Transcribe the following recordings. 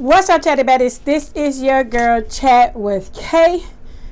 What's up, Chatty Baddies? This is your girl Chat with Kay,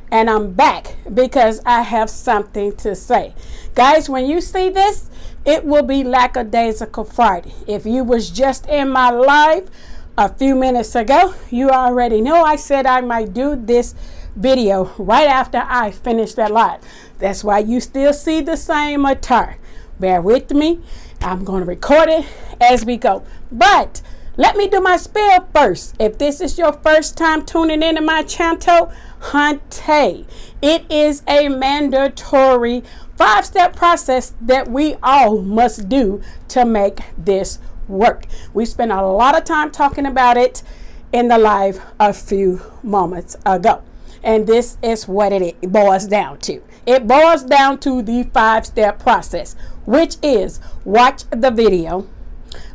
and I'm back because I have something to say. Guys, when you see this, it will be Lackadaisical Friday. If you was just in my live a few minutes ago, you already know I said I might do this video right after I finish that live. That's why you still see the same attire. Bear with me. I'm going to record it as we go. But let me do my spiel first. If this is your first time tuning into my channel, hunty, it is a mandatory 5-step process that we all must do to make this work. We spent a lot of time talking about it in the live a few moments ago. And this is what it boils down to. It boils down to the 5-step process, which is watch the video,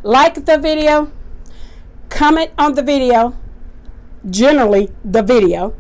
like the video, comment on the video, generally the video,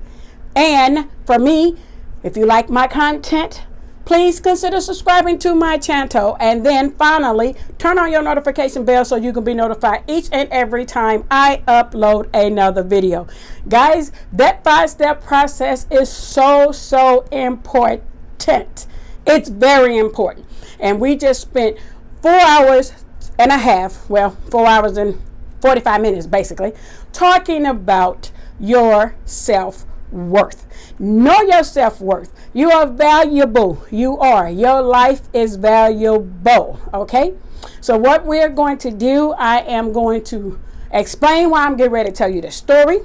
and for me, if you like my content, please consider subscribing to my channel, and then finally turn on your notification bell so you can be notified each and every time I upload another video. Guys, that 5-step process is so important. It's very important, and we just spent 4 hours and a half, well, 4 hours and 45 minutes basically, talking about your self-worth. Know your self-worth. You are valuable. You are. Your life is valuable. Okay? So what we're going to do, I am going to explain why I'm getting ready to tell you the story.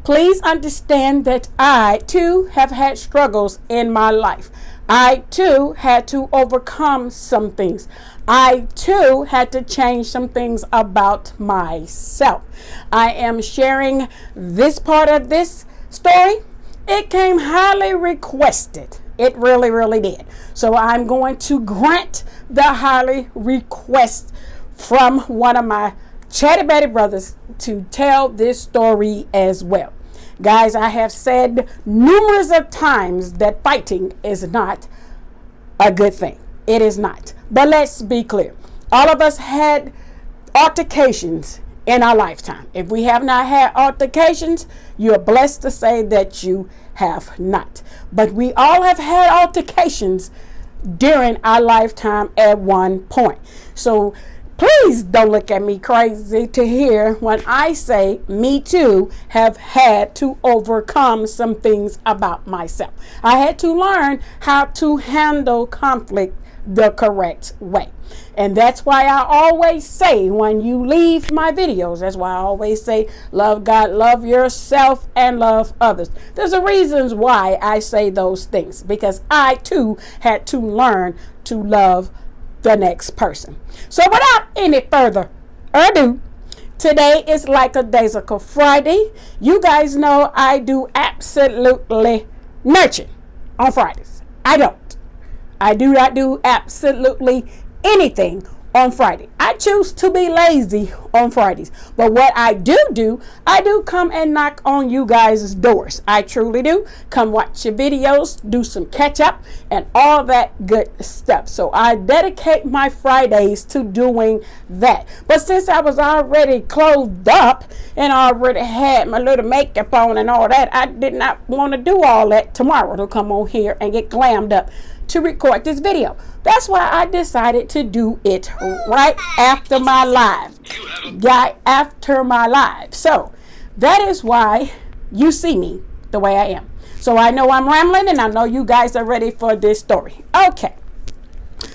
Please understand that I too have had struggles in my life. I too had to overcome some things. I too had to change some things about myself. I am sharing this part of this story. It came highly requested. It really did. So I'm going to grant the highly request from one of my Chatty Baddy brothers to tell this story as well. Guys, I have said numerous of times that fighting is not a good thing. It is not. But let's be clear. All of us had altercations in our lifetime. If we have not had altercations, you're blessed to say that you have not. But we all have had altercations during our lifetime at one point. So please don't look at me crazy to hear when I say me too have had to overcome some things about myself. I had to learn how to handle conflict the correct way. And that's why I always say when you leave my videos, that's why I always say love God, love yourself, and love others. There's a reason why I say those things, because I too had to learn to love the next person. So without any further ado, today is Lackadaisical Friday. You guys know I do absolutely nothing on Fridays. I do not do absolutely anything on Friday. I choose to be lazy on Fridays. But what I do, I do come and knock on you guys' doors. I truly do. Come watch your videos, do some catch up, and all that good stuff. So I dedicate my Fridays to doing that. But since I was already clothed up and already had my little makeup on and all that, I did not want to do all that tomorrow to come on here and get glammed up to record this video. That's why I decided to do it right after my live. So that is why you see me the way I am. So I know I'm rambling, and I know you guys are ready for this story. Okay,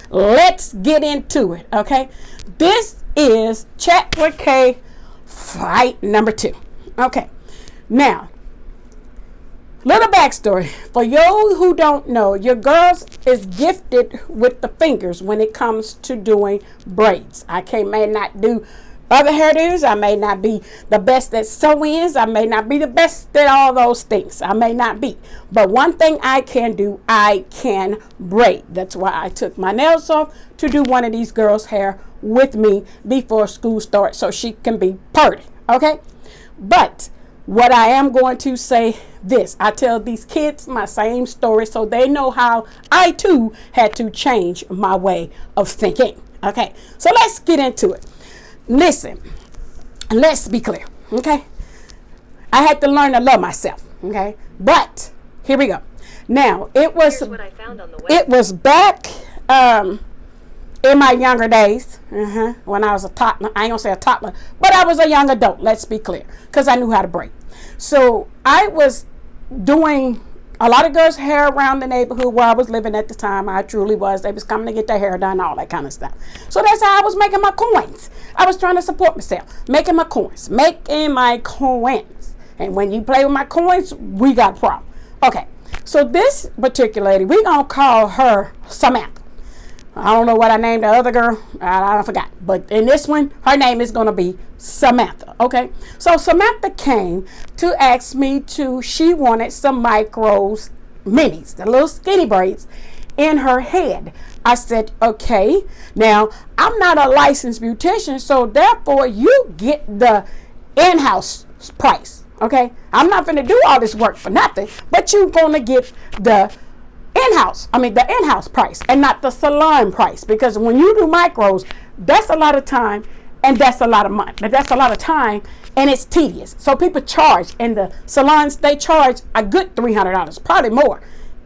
let's get into it. Okay, this is Chat with K fight number 2. Okay, now little backstory for you who don't know. Your girls is gifted with the fingers when it comes to doing braids. may not do other hairdos. I may not be the best at sew-ins. I may not be the best at all those things. I may not be. But one thing I can do, I can braid. That's why I took my nails off to do one of these girls' hair with me before school starts so she can be purty. Okay? But what I am going to say this, I tell these kids my same story so they know how I too had to change my way of thinking. Okay, so let's get into it. Listen, let's be clear. Okay, I had to learn to love myself. Okay, but here we go. Now it was Here's what I found on the web. it was back in my younger days, when I was a toddler. I ain't gonna say a toddler, but I was a young adult. Let's be clear, because I knew how to braid. So I was doing a lot of girls' hair around the neighborhood where I was living at the time. I truly was. They was coming to get their hair done, all that kind of stuff. So that's how I was making my coins. I was trying to support myself, making my coins. And when you play with my coins, we got a problem. Okay, so this particular lady, we're going to call her Samantha. I don't know what I named the other girl. I forgot. But in this one, her name is going to be Samantha. Okay. So Samantha came to ask me she wanted some micros, minis, the little skinny braids in her head. I said, okay. Now, I'm not a licensed beautician, so therefore you get the in-house price. Okay. I'm not going to do all this work for nothing, but you're going to get the in-house price and not the salon price, because when you do micros, that's a lot of time and that's a lot of money. That's a lot of time and it's tedious. So people charge, and the salons, they charge a good $300, probably more.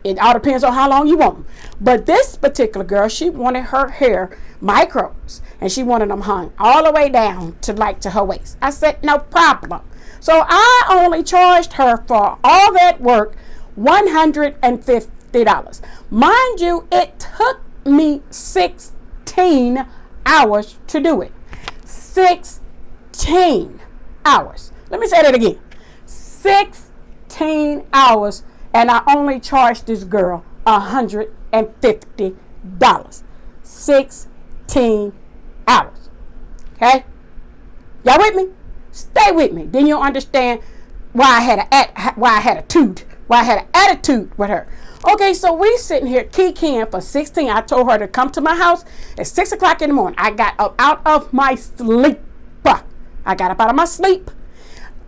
It all depends on how long you want them. But this particular girl, she wanted her hair micros, and she wanted them hung all the way down to her waist. I said, no problem. So I only charged her for all that work $150. Mind you, it took me 16 hours to do it. 16 hours. Let me say that again. 16 hours, and I only charged this girl $150. 16 hours. Okay? Y'all with me? Stay with me. Then you'll understand why I had an attitude with her. Okay, so we sitting here keying for 16. I told her to come to my house at 6 o'clock in the morning. I got up out of my sleep.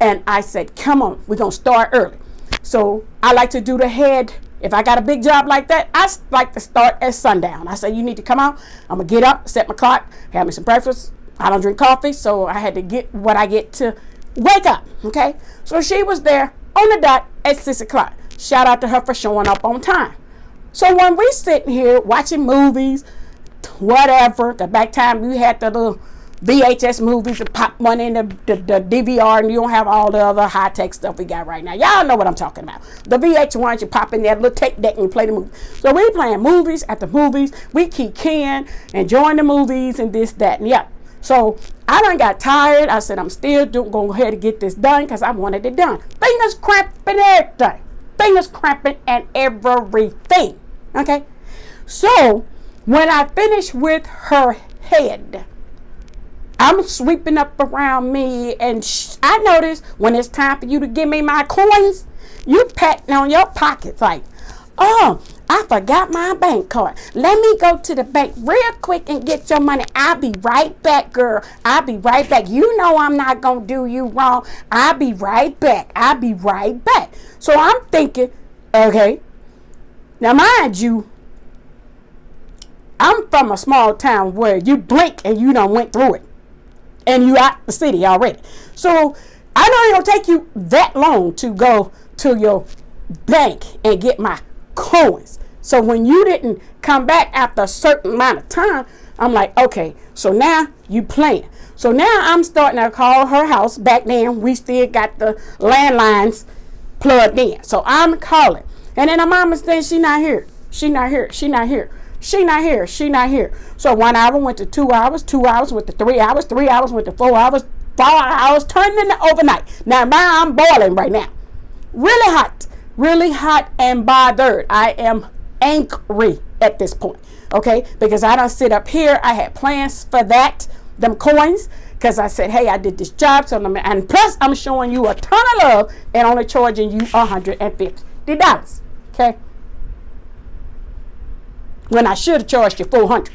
And I said, come on, we're going to start early. So I like to do the head. If I got a big job like that, I like to start at sundown. I said, you need to come out. I'm going to get up, set my clock, have me some breakfast. I don't drink coffee, so I had to get what I get to wake up. Okay, so she was there on the dot at 6 o'clock. Shout out to her for showing up on time. So when we sitting here watching movies, whatever, the back time we had the little VHS movies and pop one in the DVR, and you don't have all the other high-tech stuff we got right now. Y'all know what I'm talking about. The VH1s, you pop in that little tape deck and you play the movie. So we playing movies after movies. We keep keying, enjoying the movies and this, that, and yeah. So I done got tired. I said, I'm still going to go ahead and get this done because I wanted it done. Fingers cramping everything. Fingers cramping and everything. Okay? So when I finished with her head, I'm sweeping up around me, and I noticed when it's time for you to give me my coins, you patting on your pockets like, oh, I forgot my bank card. Let me go to the bank real quick and get your money. I'll be right back, girl. I'll be right back. You know I'm not going to do you wrong. I'll be right back. I'll be right back. So I'm thinking, okay, now mind you, I'm from a small town where you blink and you done went through it. And you out the city already. So I know it don't take you that long to go to your bank and get my coins. So when you didn't come back after a certain amount of time, I'm like, okay, so now you playing. So now I'm starting to call her house. Back then, we still got the landlines plugged in. So I'm calling. And then her mama saying, she not here. She not here. She not here. She not here. She not here. So 1 hour went to 2 hours. 2 hours went to 3 hours. 3 hours went to 4 hours. 4 hours turned into overnight. Now I'm boiling right now. Really hot. Really hot and bothered. I am angry at this point. Okay? Because I don't sit up here. I had plans for that. Them coins. Because I said, hey, I did this job. And plus, I'm showing you a ton of love and only charging you $150. Okay? When I should have charged you $400 or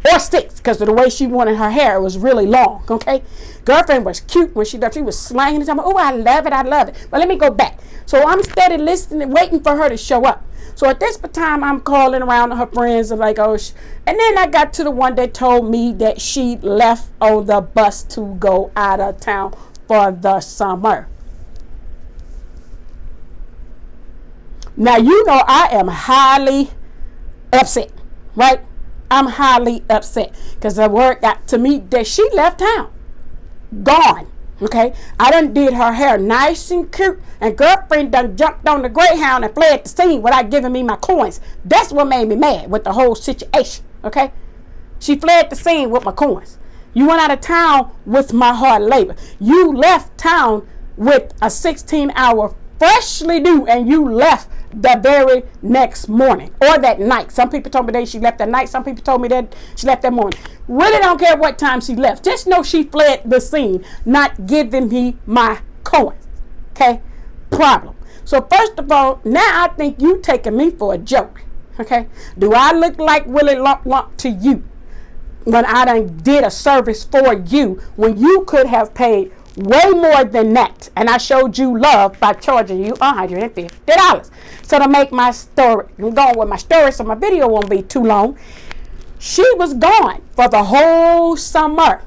$600, because of the way she wanted her hair, it was really long. Okay, girlfriend was cute when she was slanging it. Oh, I love it, I love it. But let me go back. So I'm steady listening, waiting for her to show up. So at this time, I'm calling around to her friends and like, oh, and then I got to the one that told me that she left on the bus to go out of town for the summer. Now, you know I am highly upset, right? I'm highly upset because the word got to me that she left town. Gone. Okay? I done did her hair nice and cute, and girlfriend done jumped on the Greyhound and fled the scene without giving me my coins. That's what made me mad with the whole situation. Okay? She fled the scene with my coins. You went out of town with my hard labor. You left town with a 16-hour freshly due, and you left the very next morning or that night. Some people told me that she left that night. Some people told me that she left that morning. Really don't care what time she left. Just know she fled the scene, not giving me my coins. Okay? Problem. So first of all, now I think you taking me for a joke. Okay? Do I look like Willie Lump Lump to you when I done did a service for you when you could have paid way more than that, and I showed you love by charging you $150. So to make my story, I'm going with my story so my video won't be too long. She was gone for the whole summer.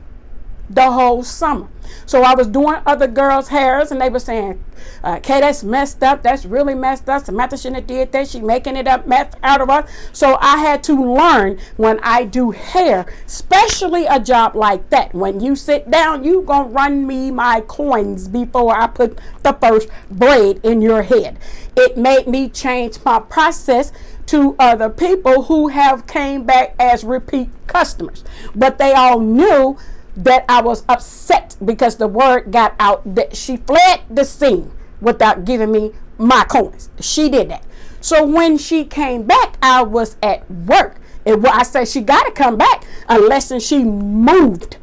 So I was doing other girls' hairs, and they were saying, "Okay, that's messed up. That's really messed up. Samantha shouldn't have did that. She making it up mess out of us." So I had to learn when I do hair, especially a job like that. When you sit down, you gonna run me my coins before I put the first braid in your head. It made me change my process to other people who have came back as repeat customers, but they all knew that I was upset because the word got out that she fled the scene without giving me my coins. She did that. So when she came back, I was at work. I said she got to come back unless she moved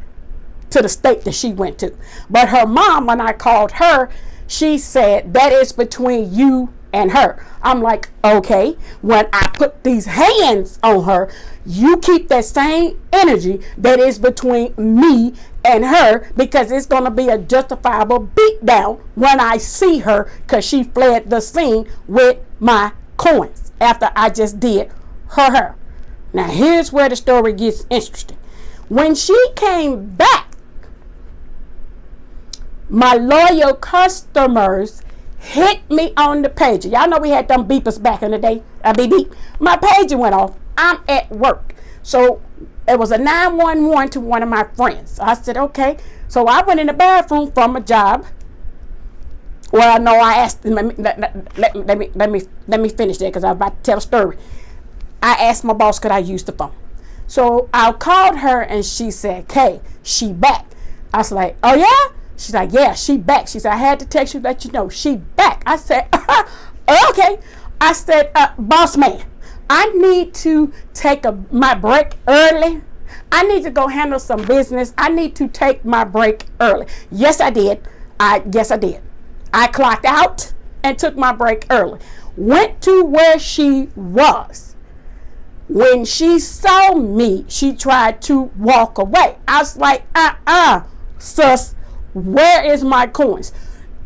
to the state that she went to. But her mom, when I called her, she said that is between you and her. I'm like, okay, when I put these hands on her, you keep that same energy that is between me and her, because it's going to be a justifiable beatdown when I see her, because she fled the scene with my coins after I just did her hair. Now here's where the story gets interesting. When she came back, my loyal customers hit me on the pager. Y'all know we had them beepers back in the day. A beep beep. My pager went off. I'm at work. So it was a 911 to one of my friends. I said, okay. So I went in the bathroom from a job. Well, no, I asked them, let me finish that because I'm about to tell a story. I asked my boss, could I use the phone? So I called her and she said, "Okay, she back." I was like, "Oh yeah?" She's like, "Yeah, she back." She said, "I had to text you, let you know she back." I said, "Okay." I said, "Boss man, I need to take my break early. I need to go handle some business. I need to take my break early." Yes, I did. Yes, I did. I clocked out and took my break early. Went to where she was. When she saw me, she tried to walk away. I was like, sis, where is my coins?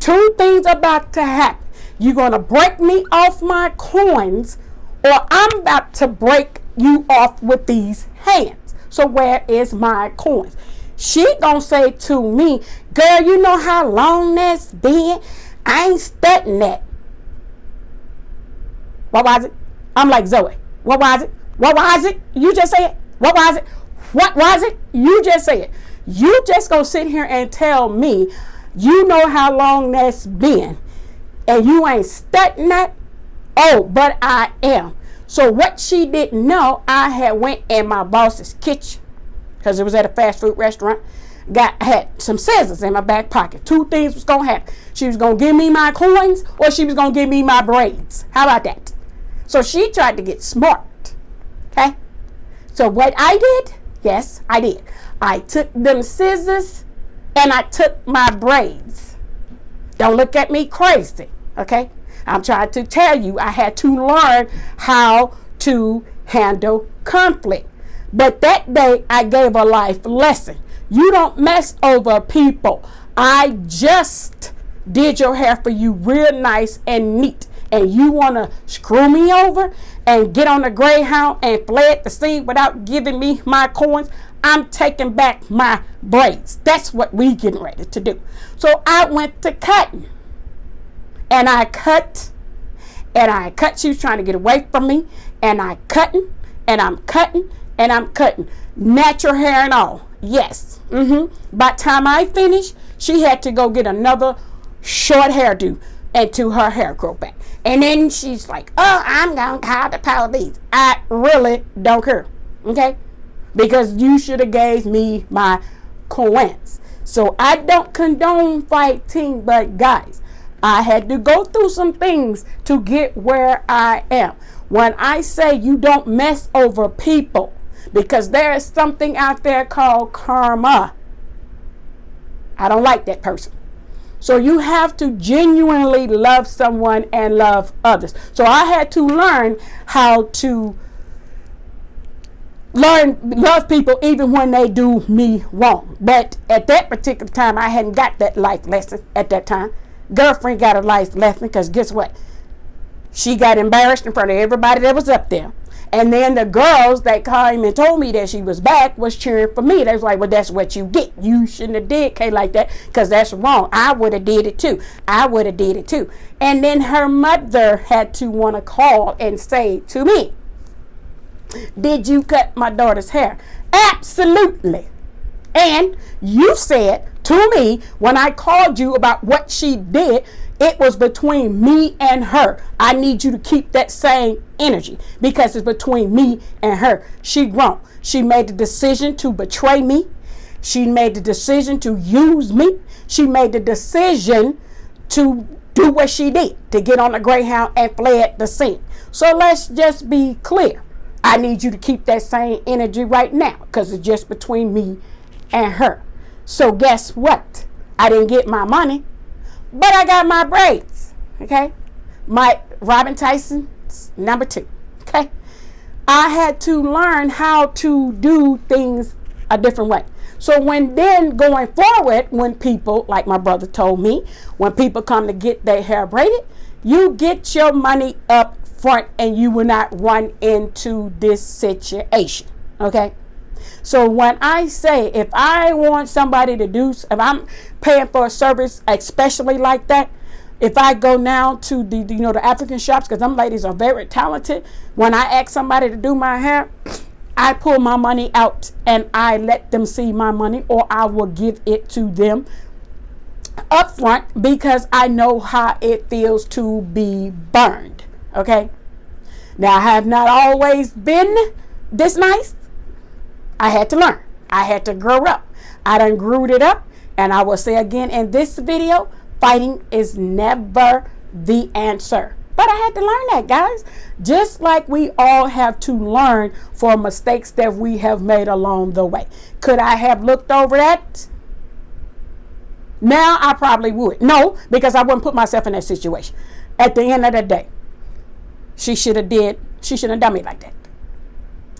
Two things about to happen. You're going to break me off my coins, or I'm about to break you off with these hands. So where is my coins? She going to say to me, "Girl, you know how long that's been? I ain't studying that." What was it? I'm like, "Zoe, what was it? What was it? You just say it. What was it? What was it? You just say it. You just gonna sit here and tell me you know how long that's been and you ain't studying that?" "Oh, but I am." So what she didn't know, I had went in my boss's kitchen, because it was at a fast food restaurant, had some scissors in my back pocket. Two things was gonna happen. She was gonna give me my coins, or she was gonna give me my braids. How about that? So she tried to get smart. Okay? So what I did, yes, I did. I took them scissors and I took my braids. Don't look at me crazy, okay? I'm trying to tell you I had to learn how to handle conflict. But that day I gave a life lesson. You don't mess over people. I just did your hair for you real nice and neat, and you want to screw me over and get on the Greyhound and fled the scene without giving me my coins? I'm taking back my braids. That's what we getting ready to do. So I went to cutting, and I cut, and I cut. She was trying to get away from me, and I cutting, and I'm cutting, and I'm cutting. Natural hair and all. Yes. By the time I finished, she had to go get another short hairdo until her hair grow back. And then she's like, oh, I'm going to call the police. I really don't care. Okay? Because you should have gave me my coins. So I don't condone fighting, but guys, I had to go through some things to get where I am. When I say you don't mess over people, because there is something out there called karma. I don't like that person. So you have to genuinely love someone and love others. So I had to learn how to love people even when they do me wrong. But at that particular time, I hadn't got that life lesson at that time. Girlfriend got a life lesson because guess what? She got embarrassed in front of everybody that was up there. And then the girls that came and told me that she was back was cheering for me. They was like, well, that's what you get. You shouldn't have did Kay like that because that's wrong. I would have did it too. I would have did it too. And then her mother had to want to call and say to me, did you cut my daughter's hair? Absolutely. And you said to me when I called you about what she did, it was between me and her. I need you to keep that same energy because it's between me and her. She grown. She made the decision to betray me. She made the decision to use me. She made the decision to do what she did, to get on the Greyhound and fled the scene. So let's just be clear. I need you to keep that same energy right now because it's just between me and her. So guess what? I didn't get my money, but I got my braids. Okay? My Robin Tyson's number 2. Okay? I had to learn how to do things a different way. So when then going forward, when people, like my brother told me, when people come to get their hair braided, you get your money up front and you will not run into this situation. Okay? So when I say, if I want somebody to do, if I'm paying for a service, especially like that, if I go now to the African shops, because them ladies are very talented. When I ask somebody to do my hair, I pull my money out and I let them see my money, or I will give it to them up front because I know how it feels to be burned. Okay. Now I have not always been this nice. I had to learn. I had to grow up. I done grew it up. And I will say again in this video, fighting is never the answer. But I had to learn that, guys. Just like we all have to learn for mistakes that we have made along the way. Could I have looked over that? Now I probably would. No, because I wouldn't put myself in that situation. At the end of the day, she shouldn't have done me like that.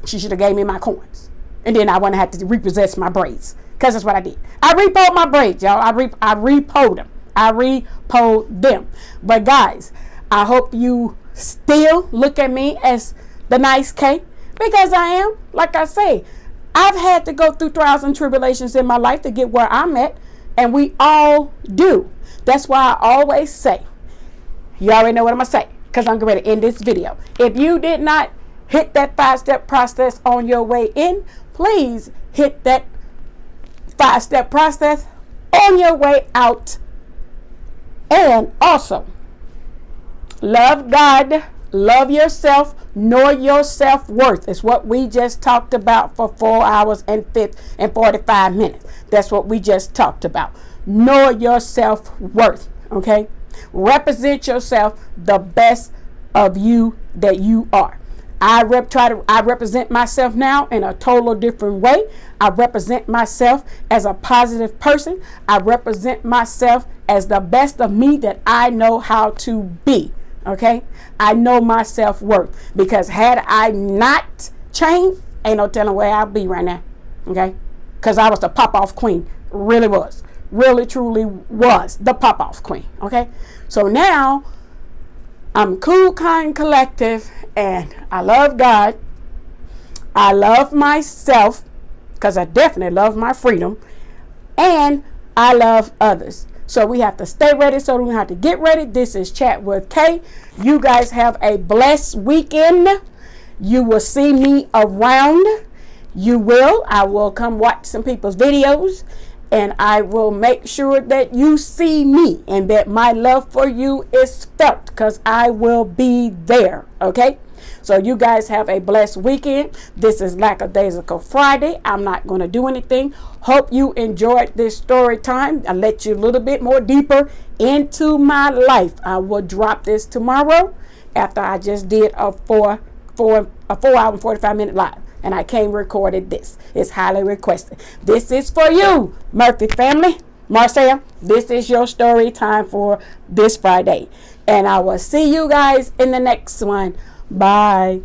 She should have gave me my coins. And then I wouldn't have to repossess my braids. Because that's what I did. I repoed my braids, y'all. I repoed them. I repoed them. But guys, I hope you still look at me as the nice K. Because I am. Like I say, I've had to go through trials and tribulations in my life to get where I'm at. And we all do. That's why I always say, you already know what I'm going to say. Because I'm going to end this video. If you did not hit that 5-step process on your way in, please hit that 5-step process on your way out. And also, love God, love yourself, know your self-worth. It's what we just talked about for 4 hours and 45 minutes. That's what we just talked about. Know your self-worth, okay? Represent yourself the best of you that you are. I represent myself now in a total different way. I represent myself as a positive person. I represent myself as the best of me that I know how to be. Okay? I know my self-worth. Because had I not changed, ain't no telling where I'll be right now. Okay? Because I was the pop-off queen. Really was. Really, truly was the pop-off queen. Okay? So now, I'm cool, kind, collective, and I love God. I love myself, because I definitely love my freedom, and I love others. So we have to stay ready so we have to get ready. This is Chat with Kay. You guys have a blessed weekend. You will see me around. I will come watch some people's videos, and I will make sure that you see me and that my love for you is felt, because I will be there. Okay? So you guys have a blessed weekend. This is Lackadaisical Friday. I'm not going to do anything. Hope you enjoyed this story time. I'll let you a little bit more deeper into my life. I will drop this tomorrow after I just did a 4 hour and 45-minute live. And I came recorded this. It's highly requested. This is for you, Murphy family. Marcel, this is your story time for this Friday. And I will see you guys in the next one. Bye.